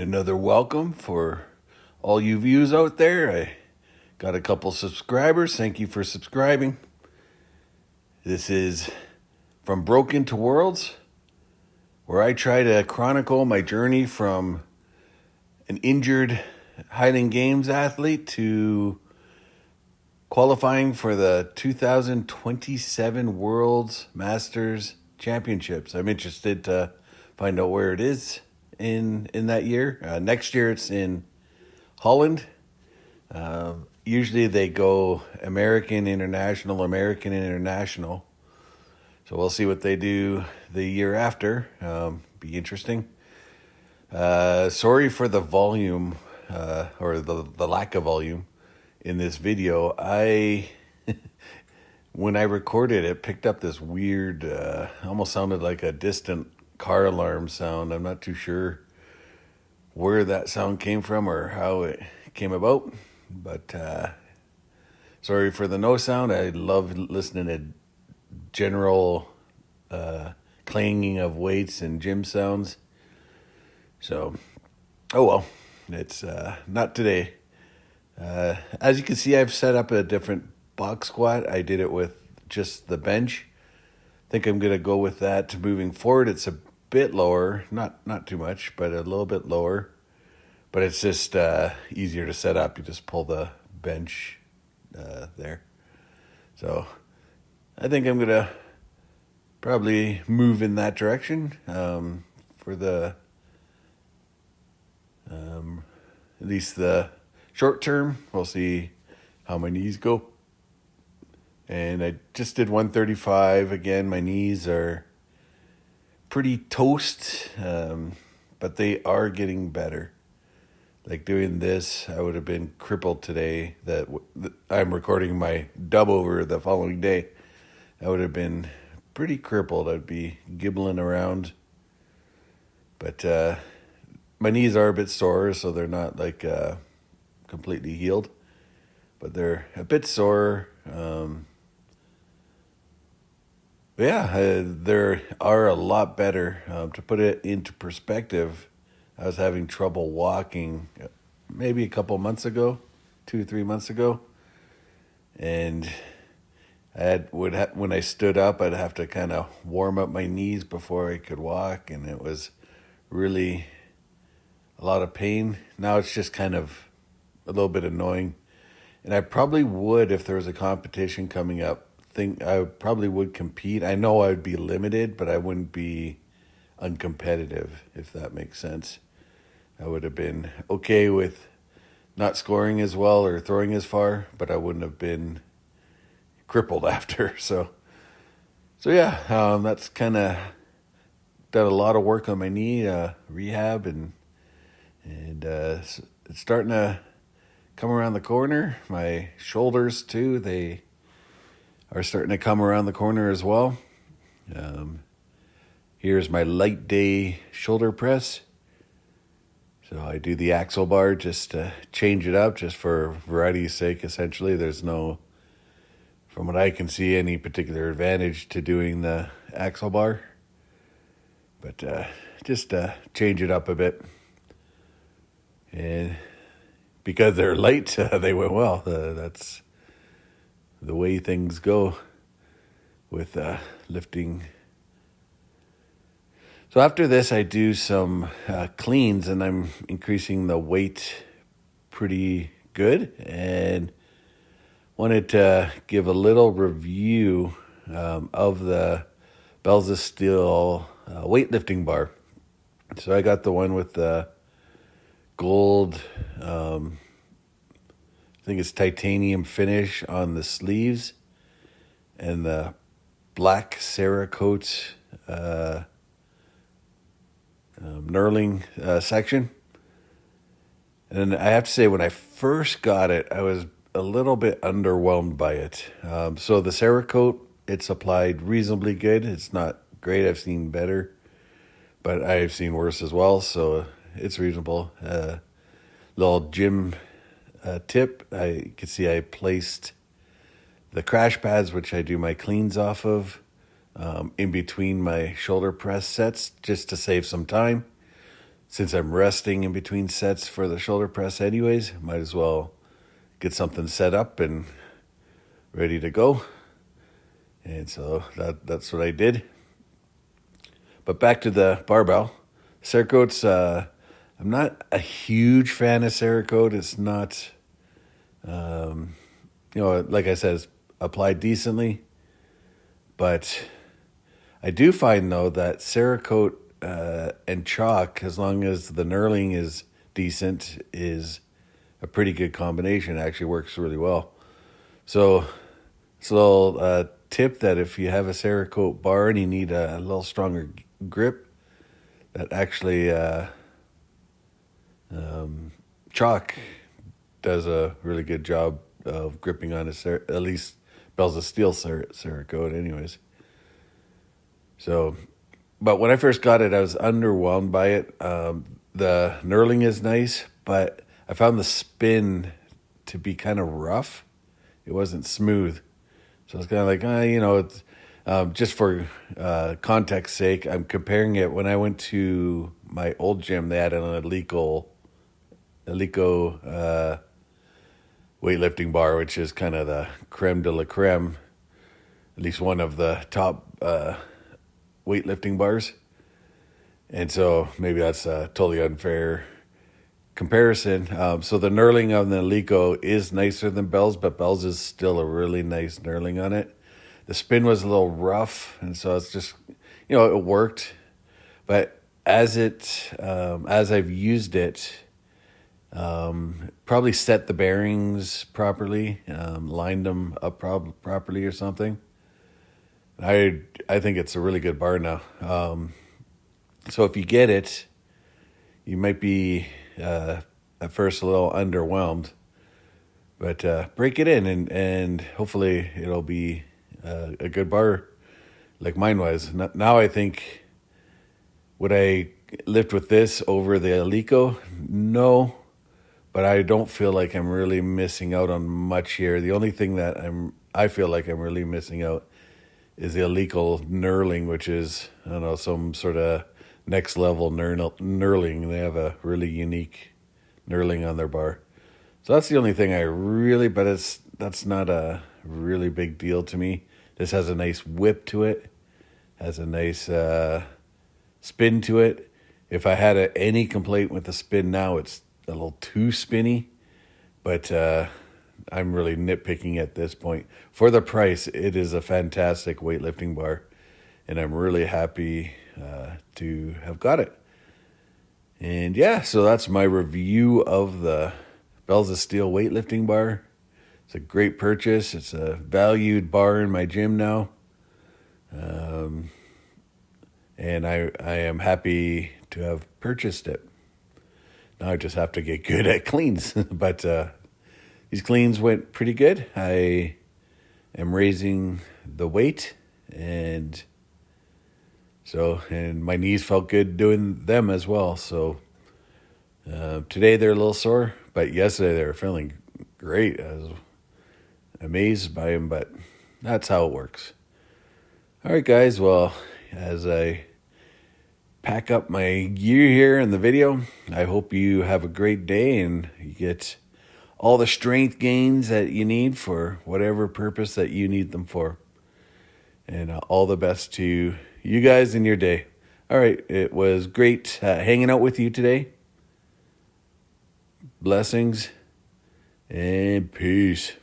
Another welcome for all you views out there. I got a couple subscribers. Thank you for subscribing. This is From Broken to Worlds, where I try to chronicle my journey from an injured Highland Games athlete to qualifying for the 2027 World's Masters Championships. I'm interested to find out where it is in that year. Next year it's in Holland. Usually they go American International. So we'll see what they do the year after. Be interesting. Sorry for the volume or the lack of volume in this video. When I recorded it, picked up this weird, almost sounded like a distant car alarm sound. I'm not too sure where that sound came from or how it came about, but sorry for the no sound. I love listening to general clanging of weights and gym sounds. So, oh well, it's not today. As you can see, I've set up a different box squat. I did it with just the bench. I think I'm going to go with that moving forward. It's a bit lower, not too much, but a little bit lower. But it's just easier to set up. You just pull the bench there. So I think I'm going to probably move in that direction for the at least the short term. We'll see how my knees go. And I just did 135. Again, my knees are pretty toast, but they are getting better. Like doing this, I would have been crippled today. That I'm recording my dub over the following day. I would have been pretty crippled. I'd be gibbling around. But my knees are a bit sore, so they're not like completely healed. But they're a bit sore. They are a lot better. To put it into perspective, I was having trouble walking maybe a couple months ago, 2 or 3 months ago. And when I stood up, I'd have to kind of warm up my knees before I could walk. And it was really a lot of pain. Now it's just kind of a little bit annoying. And I probably would, if there was a competition coming up, think I probably would compete. I know I would be limited, but I wouldn't be uncompetitive, if that makes sense. I would have been okay with not scoring as well or throwing as far, but I wouldn't have been crippled after. So that's kind of done a lot of work on my knee, rehab, and it's starting to come around the corner. My shoulders too, they are starting to come around the corner as well. Here's my light day shoulder press. So I do the axle bar just to change it up, just for variety's sake, essentially. There's no, from what I can see, any particular advantage to doing the axle bar. But just change it up a bit. And because they're light, they went well. That's the way things go with lifting. So after this, I do some cleans, and I'm increasing the weight pretty good. And wanted to give a little review of the Bells of Steel weightlifting bar. So I got the one with the gold, I think it's titanium finish on the sleeves, and the black Cerakote knurling section. And I have to say, when I first got it, I was a little bit underwhelmed by it. So the Cerakote, it's applied reasonably good. It's not great. I've seen better, but I've seen worse as well. So it's reasonable. Little gym tip. I can see I placed the crash pads, which I do my cleans off of, in between my shoulder press sets, just to save some time. since I'm resting in between sets for the shoulder press anyways, might as well get something set up and ready to go. And so that's what I did. But back to the barbell. Cerakote's, I'm not a huge fan of Cerakote. It's not, like I said, it's applied decently. But I do find, though, that Cerakote and chalk, as long as the knurling is decent, is a pretty good combination. It actually works really well. So it's a little tip that if you have a Cerakote bar and you need a little stronger grip, that actually chalk does a really good job of gripping on at least Bells of Steel Cerakote anyways. So, but when I first got it, I was underwhelmed by it. The knurling is nice, but I found the spin to be kind of rough. It wasn't smooth. So it's kind of like, it's just for context sake, I'm comparing it. When I went to my old gym, they had an Alico weightlifting bar, which is kind of the creme de la creme, at least one of the top weightlifting bars. And so maybe that's a totally unfair comparison. So the knurling on the Alico is nicer than Bell's, but Bell's is still a really nice knurling on it. The spin was a little rough, and so it's just, it worked. But as I've used it, probably set the bearings properly, lined them up properly or something. I think it's a really good bar now. So if you get it, you might be at first a little underwhelmed, but break it in and hopefully it'll be a good bar like mine was. Now I think, would I lift with this over the Alico? No, but I don't feel like I'm really missing out on much here. The only thing that I feel like I'm really missing out is the Alico knurling, which is, I don't know, some sort of next level knurling. They have a really unique knurling on their bar. So that's the only thing but that's not a really big deal to me. This has a nice whip to it, has a nice spin to it. If I had any complaint with the spin now, it's a little too spinny, but I'm really nitpicking at this point. For the price, it is a fantastic weightlifting bar, and I'm really happy to have got it. And yeah, so that's my review of the Bells of Steel weightlifting bar. It's a great purchase. It's a valued bar in my gym now. And I am happy to have purchased it. Now I just have to get good at cleans. But these cleans went pretty good. I am raising the weight, and my knees felt good doing them as well. So today they're a little sore, but yesterday they were feeling great. I was amazed by them, but that's how it works. All right, guys. Well, as I pack up my gear here in the video, I hope you have a great day and you get all the strength gains that you need for whatever purpose that you need them for. And all the best to you guys in your day. All right. It was great hanging out with you today. Blessings and peace.